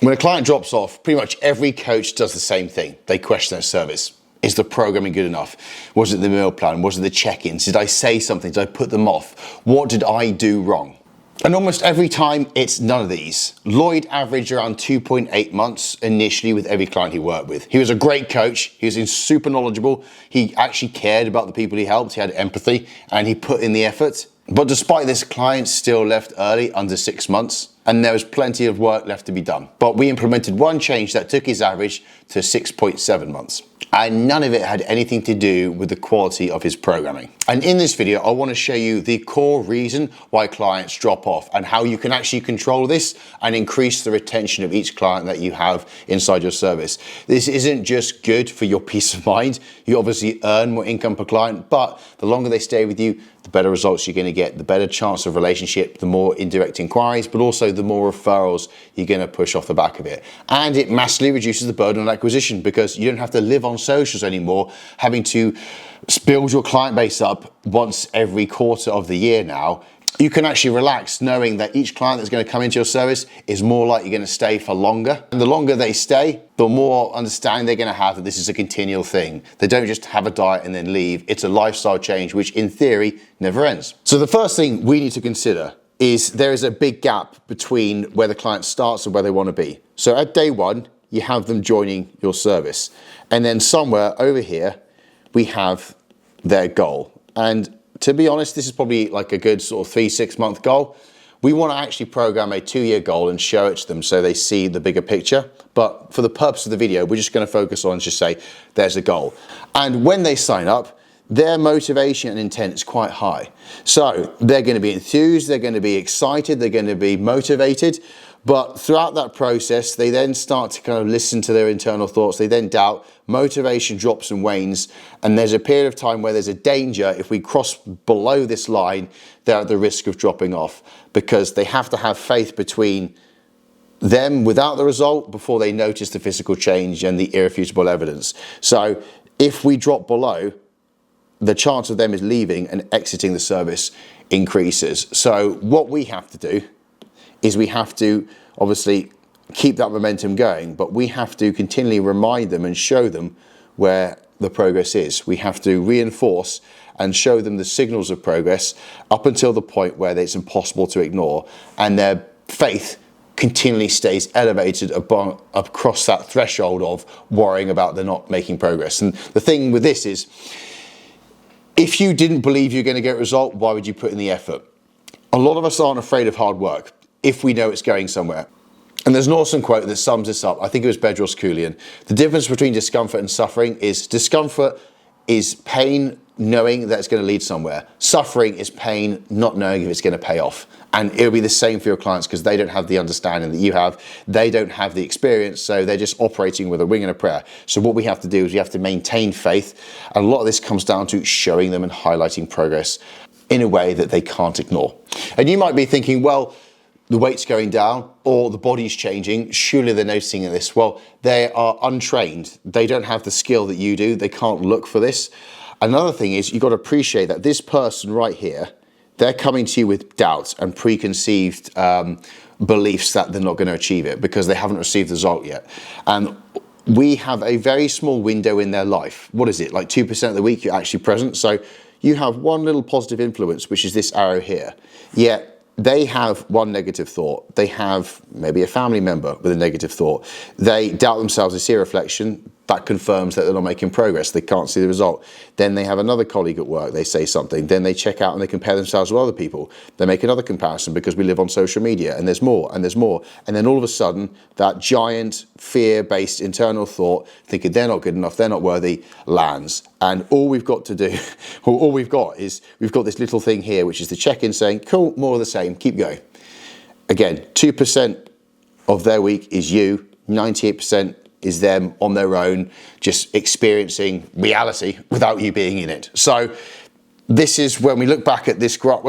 When a client drops off, pretty much every coach does the same thing. They question their service. Is the programming good enough? Was it the meal plan? Was it the check-ins? Did I say something? Did I put them off? What did I do wrong? And almost every time, it's none of these. Lloyd averaged around 2.8 months initially with every client he worked with. He was a great coach. He was super knowledgeable. He actually cared about the people he helped. He had empathy and he put in the effort. But despite this, clients still left early, under 6 months, and there was plenty of work left to be done. But we implemented one change that took his average to 6.7 months. And none of it had anything to do with the quality of his programming. And in this video, I want to show you the core reason why clients drop off and how you can actually control this and increase the retention of each client that you have inside your service. This isn't just good for your peace of mind. You obviously earn more income per client, but the longer they stay with you, the better results you're going to get, the better chance of relationship, the more indirect inquiries, but also the more referrals you're going to push off the back of it. And it massively reduces the burden on acquisition because you don't have to live on socials anymore, having to build your client base up once every quarter of the year now. You can actually relax knowing that each client that's going to come into your service is more likely going to stay for longer. And the longer they stay, the more understanding they're going to have that this is a continual thing. They don't just have a diet and then leave. It's a lifestyle change, which in theory never ends. So the first thing we need to consider is there is a big gap between where the client starts and where they want to be. So at day one, you have them joining your service. And then somewhere over here, we have their goal. And to be honest, this is probably like a good sort of 3-6 month goal. We want to actually program a 2-year goal and show it to them so they see the bigger picture. But for the purpose of the video, we're just going to focus on just say, there's a goal. And when they sign up, their motivation and intent is quite high. So they're going to be enthused, they're going to be excited, they're going to be motivated. But throughout that process, they then start to kind of listen to their internal thoughts. They then doubt, motivation drops and wanes. And there's a period of time where there's a danger. If we cross below this line, they're at the risk of dropping off because they have to have faith between them without the result before they notice the physical change and the irrefutable evidence. So if we drop below, the chance of them is leaving and exiting the service increases. So what we have to do is we have to obviously keep that momentum going, but we have to continually remind them and show them where the progress is. We have to reinforce and show them the signals of progress up until the point where it's impossible to ignore, and their faith continually stays elevated across that threshold of worrying about they're not making progress. And the thing with this is, if you didn't believe you're going to get a result, why would you put in the effort? A lot of us aren't afraid of hard work if we know it's going somewhere. And there's an awesome quote that sums this up. I think it was Bedros Keuilian. The difference between discomfort and suffering is discomfort is pain knowing that it's going to lead somewhere. Suffering is pain not knowing if it's going to pay off. And it'll be the same for your clients because they don't have the understanding that you have. They don't have the experience, so they're just operating with a wing and a prayer. So what we have to do is we have to maintain faith. And a lot of this comes down to showing them and highlighting progress in a way that they can't ignore. And you might be thinking, well, the weight's going down or the body's changing, surely they're noticing this. Well, they are untrained. They don't have the skill that you do. They can't look for this. Another thing is you've got to appreciate that this person right here, they're coming to you with doubts and preconceived beliefs that they're not going to achieve it because they haven't received the result yet. And we have a very small window in their life. What is it? Like 2% of the week you're actually present. So you have one little positive influence, which is this arrow here. Yet they have one negative thought. They have maybe a family member with a negative thought. They doubt themselves, they see a reflection. That confirms that they're not making progress. They can't see the result. Then they have another colleague at work. They say something. Then they check out and they compare themselves with other people. They make another comparison because we live on social media and there's more and there's more. And then all of a sudden, that giant fear-based internal thought, thinking they're not good enough, they're not worthy, lands. And all we've got to do, all we've got is we've got this little thing here, which is the check-in saying, cool, more of the same, keep going. Again, 2% of their week is you, 98% is them on their own, just experiencing reality without you being in it. So this is when we look back at this graph,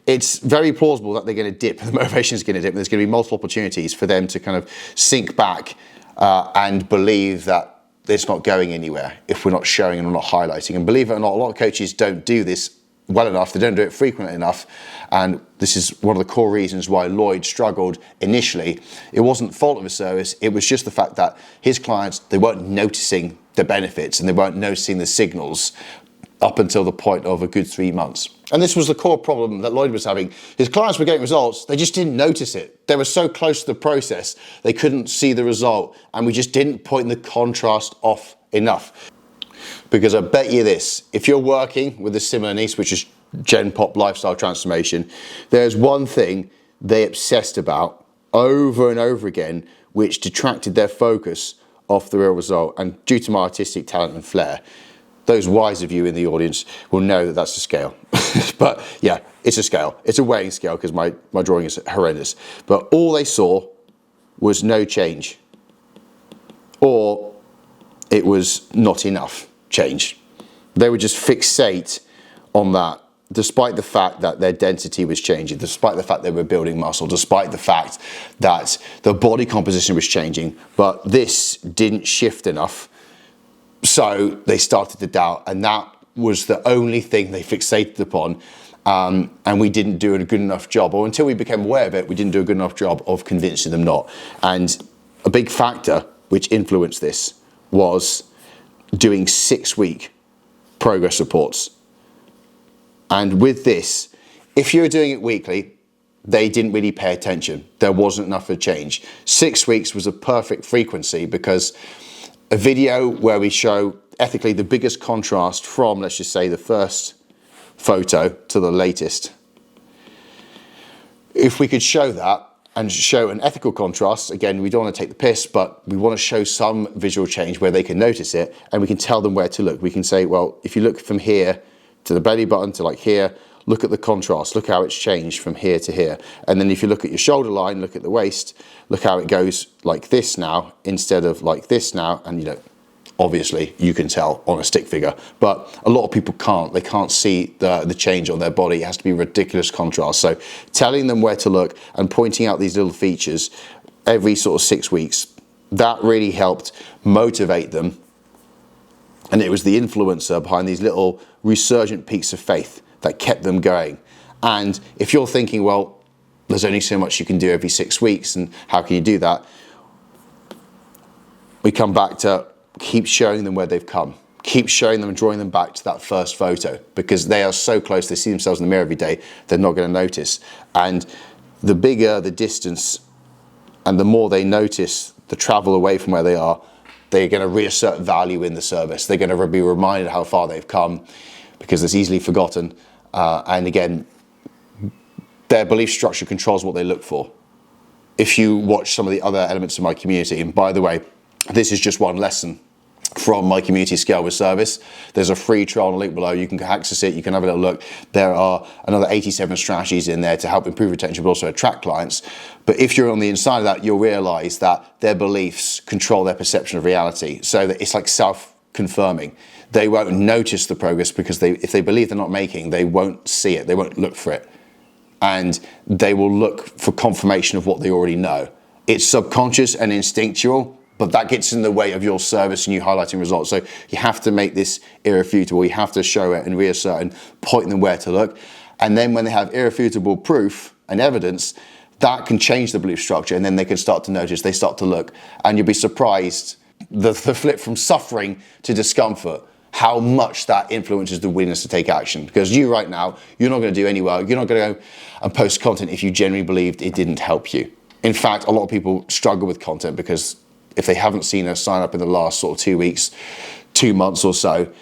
it's very plausible that they're going to dip, the motivation is going to dip, and there's going to be multiple opportunities for them to kind of sink back and believe that it's not going anywhere if we're not showing and we're not highlighting. And believe it or not, a lot of coaches don't do this well enough, they don't do it frequently enough, and this is one of the core reasons why Lloyd struggled initially. It wasn't the fault of his service, it was just the fact that his clients, they weren't noticing the benefits and they weren't noticing the signals up until the point of a good 3 months. And this was the core problem that Lloyd was having. His clients were getting results, they just didn't notice it. They were so close to the process, they couldn't see the result, and we just didn't point the contrast off enough. Because I bet you this, if you're working with a similar niche, which is Gen Pop lifestyle transformation, there's one thing they obsessed about over and over again, which detracted their focus off the real result. And due to my artistic talent and flair, those wise of you in the audience will know that that's a scale. But yeah, it's a scale. It's a weighing scale because my drawing is horrendous. But all they saw was no change, or it was not enough change. They would just fixate on that, despite the fact that their density was changing, despite the fact they were building muscle, despite the fact that the body composition was changing, but this didn't shift enough. So they started to doubt, and that was the only thing they fixated upon. And we didn't do a good enough job, or until we became aware of it, we didn't do a good enough job of convincing them not. And a big factor which influenced this was doing 6-week progress reports. And with this, if you were doing it weekly, they didn't really pay attention. There wasn't enough of a change. 6 weeks was a perfect frequency, because a video where we show ethically the biggest contrast from, let's just say, the first photo to the latest. If we could show that and show an ethical contrast, again, we don't want to take the piss, but we want to show some visual change where they can notice it, and we can tell them where to look. We can say, well, if you look from here to the belly button to like here, look at the contrast, look how it's changed from here to here. And then if you look at your shoulder line, look at the waist, look how it goes like this now instead of like this now. And you know, obviously you can tell on a stick figure, but a lot of people can't. They can't see the change on their body. It has to be ridiculous contrast. So telling them where to look and pointing out these little features every sort of 6 weeks, that really helped motivate them. And it was the influencer behind these little resurgent peaks of faith that kept them going. And if you're thinking, well, there's only so much you can do every 6 weeks, and how can you do that? We come back to keep showing them where they've come. Keep showing them and drawing them back to that first photo, because they are so close, they see themselves in the mirror every day, they're not going to notice. And the bigger the distance and the more they notice the travel away from where they are, they're going to reassert value in the service. They're going to be reminded how far they've come, because it's easily forgotten. And again, their belief structure controls what they look for. If you watch some of the other elements of my community, and by the way, this is just one lesson from my community Scale with Service. There's a free trial on the link below. You can access it, you can have a little look. There are another 87 strategies in there to help improve retention, but also attract clients. But if you're on the inside of that, you'll realize that their beliefs control their perception of reality. So that it's like self-confirming. They won't notice the progress, because if they believe they're not making, they won't see it, they won't look for it. And they will look for confirmation of what they already know. It's subconscious and instinctual, but that gets in the way of your service and you highlighting results. So you have to make this irrefutable. You have to show it and reassert and point them where to look. And then when they have irrefutable proof and evidence, that can change the belief structure, and then they can start to notice, they start to look, and you'll be surprised the flip from suffering to discomfort, how much that influences the willingness to take action. Because you right now, you're not going to do any work, you're not going to go and post content if you genuinely believed it didn't help you. In fact, a lot of people struggle with content because if they haven't seen a sign up in the last sort of 2 weeks, 2 months or so,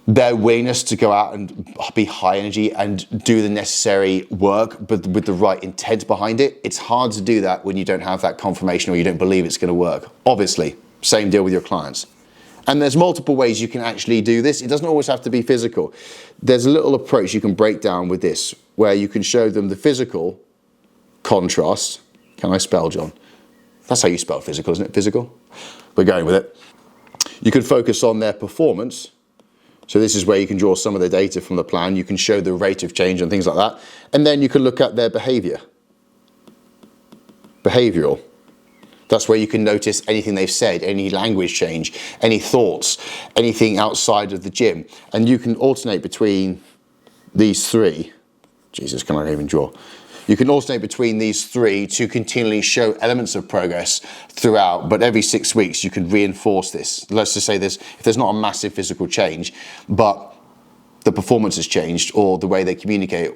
their willingness to go out and be high energy and do the necessary work, but with the right intent behind it, it's hard to do that when you don't have that confirmation or you don't believe it's going to work. Obviously, same deal with your clients. And there's multiple ways you can actually do this. It doesn't always have to be physical. There's a little approach you can break down with this, where you can show them the physical contrast. Can I spell, John? That's how you spell physical, isn't it? Physical? We're going with it. You can focus on their performance. So this is where you can draw some of the data from the plan. You can show the rate of change and things like that. And then you can look at their behavior. Behavioral. That's where you can notice anything they've said, any language change, any thoughts, anything outside of the gym. And you can alternate between these three, Jesus, can I even draw? You can alternate between these three to continually show elements of progress throughout, but every 6 weeks you can reinforce this. Let's just say if there's not a massive physical change, but the performance has changed or the way they communicate,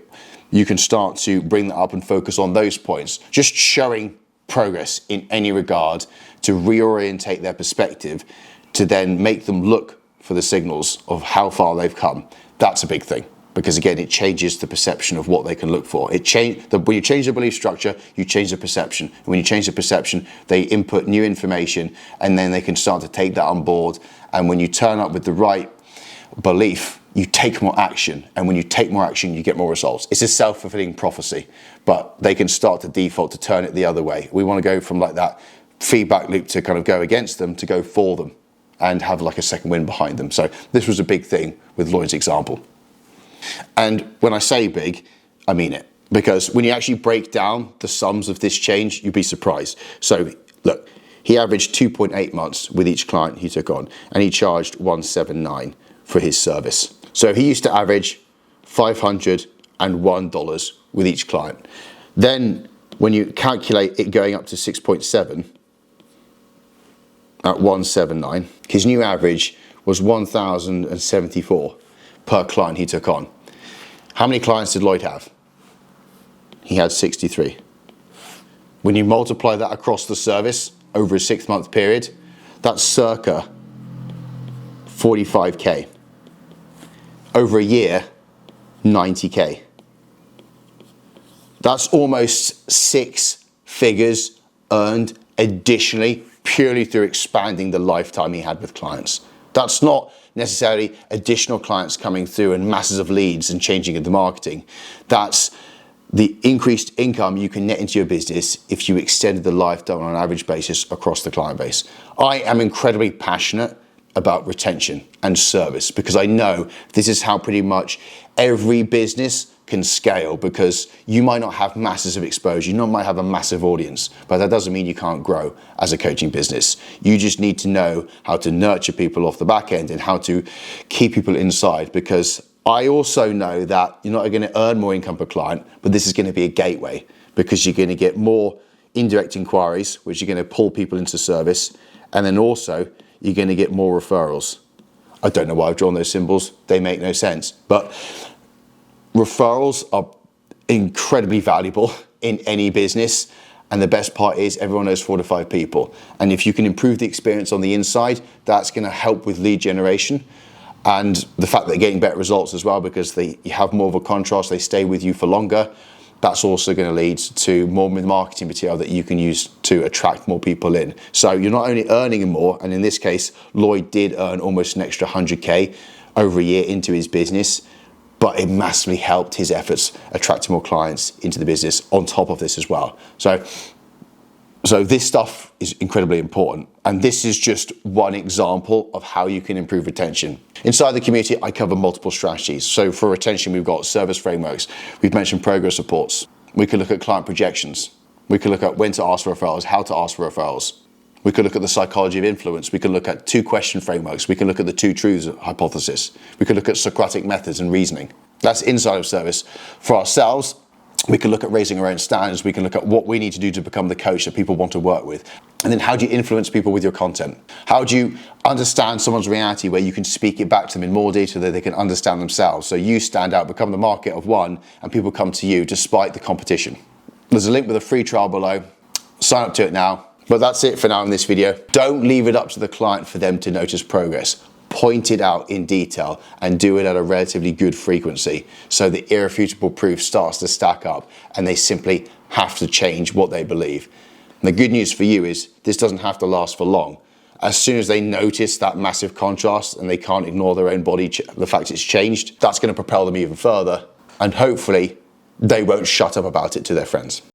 you can start to bring that up and focus on those points. Just showing progress in any regard to reorientate their perspective to then make them look for the signals of how far they've come. That's a big thing. Because again, it changes the perception of what they can look for. When you change the belief structure, you change the perception. And when you change the perception, they input new information and then they can start to take that on board. And when you turn up with the right belief, you take more action. And when you take more action, you get more results. It's a self-fulfilling prophecy, but they can start to default to turn it the other way. We want to go from like that feedback loop to kind of go against them to go for them and have like a second wind behind them. So this was a big thing with Lloyd's example. And when I say big, I mean it. Because when you actually break down the sums of this change, you'd be surprised. So look, he averaged 2.8 months with each client he took on, and he charged $179 for his service. So he used to average $501 with each client. Then when you calculate it going up to 6.7 at $179, his new average was $1,074 per client he took on. How many clients did Lloyd have? He had 63. When you multiply that across the service over a 6-month period, that's circa 45K. Over a year, 90K. That's almost 6 figures earned additionally purely through expanding the lifetime he had with clients. That's not necessarily additional clients coming through and masses of leads and changing the marketing. That's the increased income you can net into your business if you extended the lifetime on an average basis across the client base. I am incredibly passionate about retention and service because I know this is how pretty much every business can scale, because you might not have masses of exposure, you might have a massive audience, but that doesn't mean you can't grow as a coaching business. You just need to know how to nurture people off the back end and how to keep people inside, because I also know that you're not going to earn more income per client, but this is going to be a gateway because you're going to get more indirect inquiries, which are going to pull people into service, and then also you're going to get more referrals. I don't know why I've drawn those symbols, they make no sense, but referrals are incredibly valuable in any business, and the best part is everyone knows 4 to 5 people, and if you can improve the experience on the inside, that's going to help with lead generation and the fact that they're getting better results as well, because you have more of a contrast, they stay with you for longer. That's also going to lead to more marketing material that you can use to attract more people in. So you're not only earning more, and in this case Lloyd did earn almost an extra 100K over a year into his business, but it massively helped his efforts attracting more clients into the business on top of this as well. So this stuff is incredibly important. And this is just one example of how you can improve retention. Inside the community, I cover multiple strategies. So for retention, we've got service frameworks. We've mentioned progress reports. We could look at client projections. We could look at when to ask for referrals, how to ask for referrals. We could look at the psychology of influence. We could look at 2-question frameworks. We can look at the 2 truths hypothesis. We could look at Socratic methods and reasoning. That's inside of service. For ourselves, we can look at raising our own standards. We can look at what we need to do to become the coach that people want to work with. And then how do you influence people with your content? How do you understand someone's reality where you can speak it back to them in more detail that they can understand themselves? So you stand out, become the market of one, and people come to you despite the competition. There's a link with a free trial below. Sign up to it now. But that's it for now in this video. Don't leave it up to the client for them to notice progress. Point it out in detail and do it at a relatively good frequency so the irrefutable proof starts to stack up and they simply have to change what they believe. And the good news for you is this doesn't have to last for long. As soon as they notice that massive contrast and they can't ignore their own body, the fact it's changed, that's going to propel them even further, and hopefully they won't shut up about it to their friends.